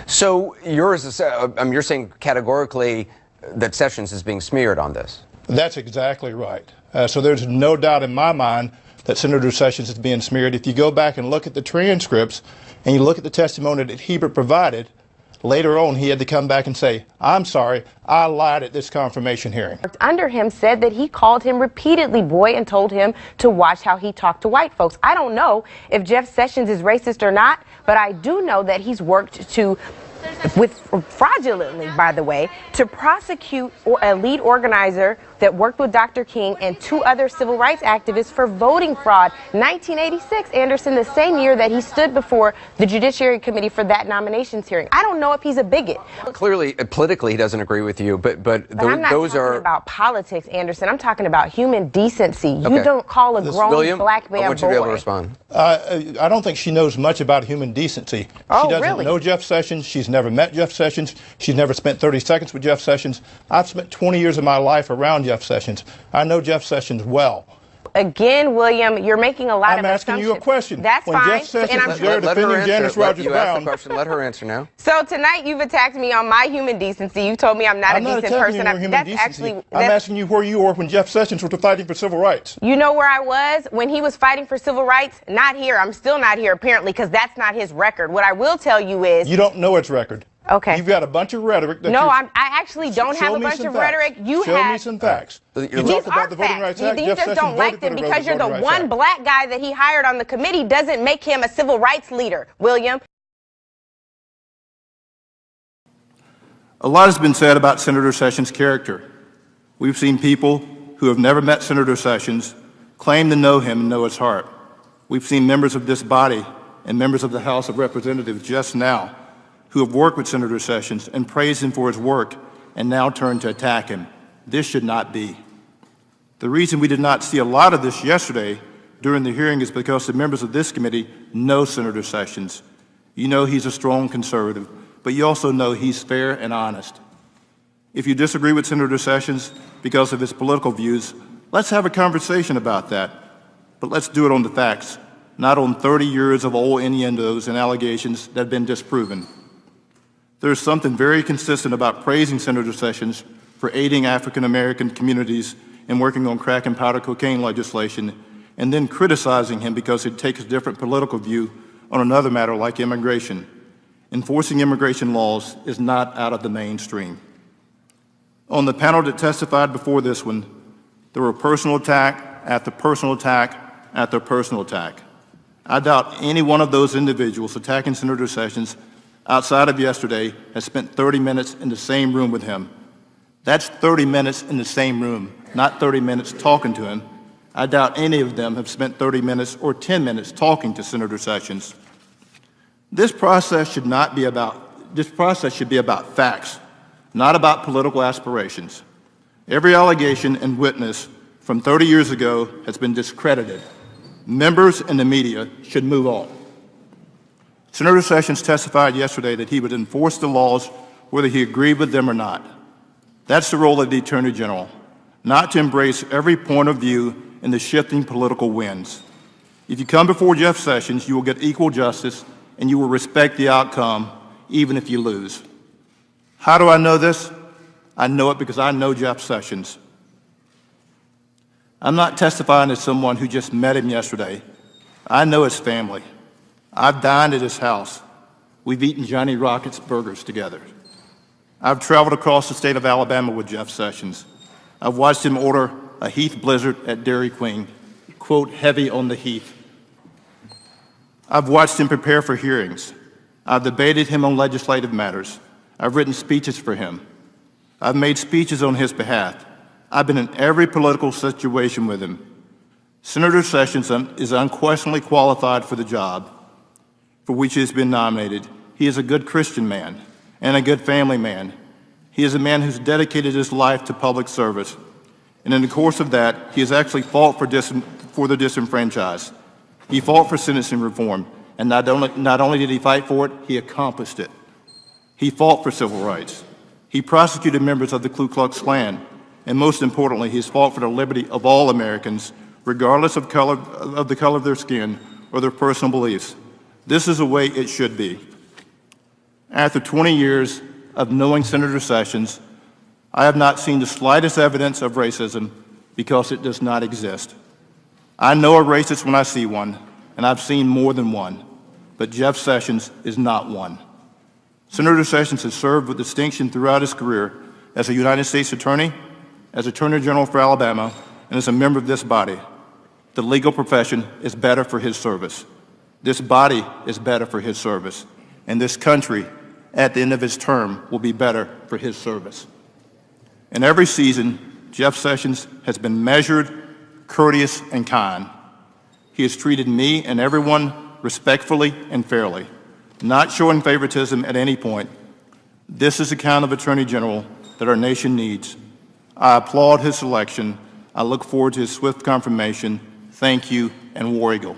So you're saying categorically that Sessions is being smeared on this? That's exactly right. So there's no doubt in my mind that Senator Sessions is being smeared. If you go back and look at the transcripts and you look at the testimony that Hebert provided, later on he had to come back and say, I'm sorry, I lied at this confirmation hearing. Under him said that he called him repeatedly boy and told him to watch how he talked to white folks. I don't know if Jeff Sessions is racist or not, but I do know that he's worked fraudulently, by the way, to prosecute a lead organizer that worked with Dr. King and 2 other civil rights activists for voting fraud. 1986, Anderson, the same year that he stood before the Judiciary Committee for that nominations hearing. I don't know if he's a bigot. Clearly, politically, he doesn't agree with you, but I'm not those talking are about politics, Anderson. I'm talking about human decency. Okay. You don't call a grown William, black man I want you to be able to respond. I don't think she knows much about human decency. Oh, she doesn't really? know Jeff Sessions. She's never met Jeff Sessions. She's never spent 30 seconds with Jeff Sessions. I've spent 20 years of my life around Jeff Sessions. I know Jeff Sessions well. Again, William, you're making a lot of assumptions. I'm asking you a question. That's when fine. Jeff Sessions was there defending Janice Rogers Brown. Let her answer now. So tonight you've attacked me on my human decency. You've told me I'm not a decent person. I'm asking you where you were when Jeff Sessions was fighting for civil rights. You know where I was when he was fighting for civil rights? Not here. I'm still not here, apparently, because that's not his record. What I will tell you is... You don't know its record. Okay. You've got a bunch of rhetoric. I actually don't have a bunch of rhetoric. Show me some facts. These are facts. You just don't like them because you're the one black guy that he hired on the committee doesn't make him a civil rights leader, William. A lot has been said about Senator Sessions' character. We've seen people who have never met Senator Sessions claim to know him and know his heart. We've seen members of this body and members of the House of Representatives just now who have worked with Senator Sessions and praised him for his work and now turn to attack him. This should not be. The reason we did not see a lot of this yesterday during the hearing is because the members of this committee know Senator Sessions. You know he's a strong conservative, but you also know he's fair and honest. If you disagree with Senator Sessions because of his political views, let's have a conversation about that. But let's do it on the facts, not on 30 years of old innuendos and allegations that have been disproven. There's something very consistent about praising Senator Sessions for aiding African American communities in working on crack and powder cocaine legislation, and then criticizing him because he takes a different political view on another matter like immigration. Enforcing immigration laws is not out of the mainstream. On the panel that testified before this one, there were personal attack after personal attack after personal attack. I doubt any one of those individuals attacking Senator Sessions outside of yesterday has spent 30 minutes in the same room with him. That's 30 minutes in the same room, not 30 minutes talking to him. I doubt any of them have spent 30 minutes or 10 minutes talking to Senator Sessions. This process should be about facts, not about political aspirations. Every allegation and witness from 30 years ago has been discredited. Members and the media should move on. Senator Sessions testified yesterday that he would enforce the laws whether he agreed with them or not. That's the role of the Attorney General, not to embrace every point of view in the shifting political winds. If you come before Jeff Sessions, you will get equal justice and you will respect the outcome even if you lose. How do I know this? I know it because I know Jeff Sessions. I'm not testifying as someone who just met him yesterday. I know his family. I've dined at his house. We've eaten Johnny Rockets burgers together. I've traveled across the state of Alabama with Jeff Sessions. I've watched him order a Heath Blizzard at Dairy Queen, quote, heavy on the Heath. I've watched him prepare for hearings. I've debated him on legislative matters. I've written speeches for him. I've made speeches on his behalf. I've been in every political situation with him. Senator Sessions is unquestionably qualified for the job for which he has been nominated. He is a good Christian man and a good family man. He is a man who's dedicated his life to public service. And in the course of that, he has actually fought for the disenfranchised. He fought for sentencing reform. And not only did he fight for it, he accomplished it. He fought for civil rights. He prosecuted members of the Ku Klux Klan. And most importantly, he has fought for the liberty of all Americans, regardless of the color of their skin or their personal beliefs. This is the way it should be. After 20 years of knowing Senator Sessions, I have not seen the slightest evidence of racism because it does not exist. I know a racist when I see one, and I've seen more than one, but Jeff Sessions is not one. Senator Sessions has served with distinction throughout his career as a United States Attorney, as Attorney General for Alabama, and as a member of this body. The legal profession is better for his service. This body is better for his service. And this country, at the end of his term, will be better for his service. In every season, Jeff Sessions has been measured, courteous, and kind. He has treated me and everyone respectfully and fairly, not showing favoritism at any point. This is the kind of Attorney General that our nation needs. I applaud his selection. I look forward to his swift confirmation. Thank you, and War Eagle.